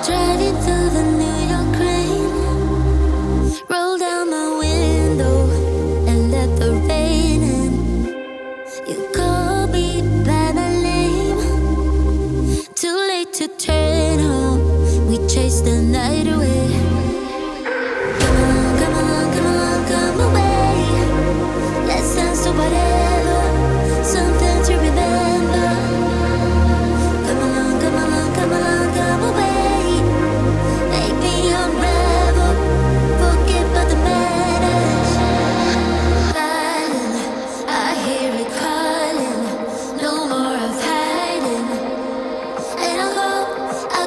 Driving through the New York rain, roll down my window and let the rain in. You call me by my name, too late to turn home. We chase the night away. Come along, come along, come along, come away. Let's dance to whatever, something to remember. Come along, come along, come along, come away. Make me unravel, forget about the madness. Violin, I hear it calling, no more of hiding. And I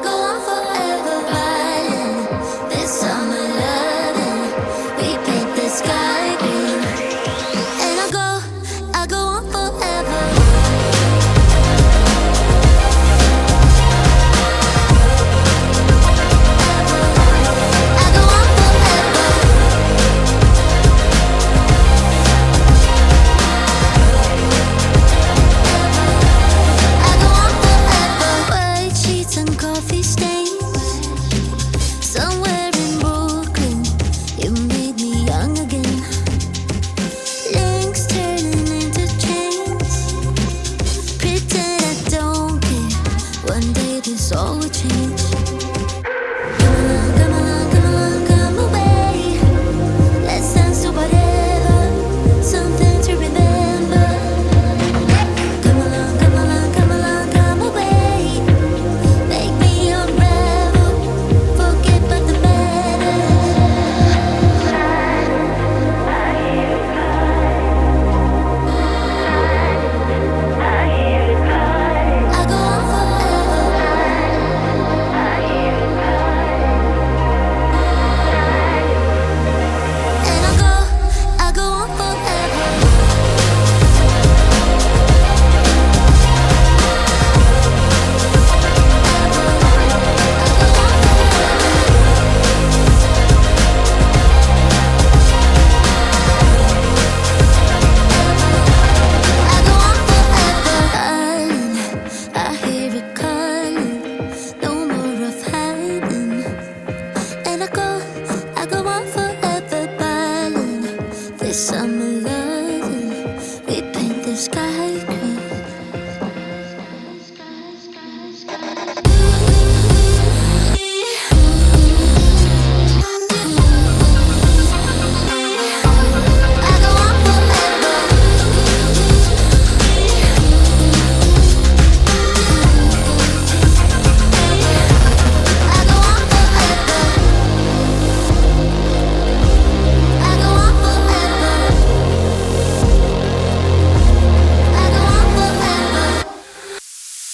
go on forever. Violin, this summer loving, we paint the sky green. And I go on forever. I go on forever. White sheets and coffee stains, somewhere in Brooklyn, you made me young again. Links turning into chains, pretend I don't care. One day this all will change.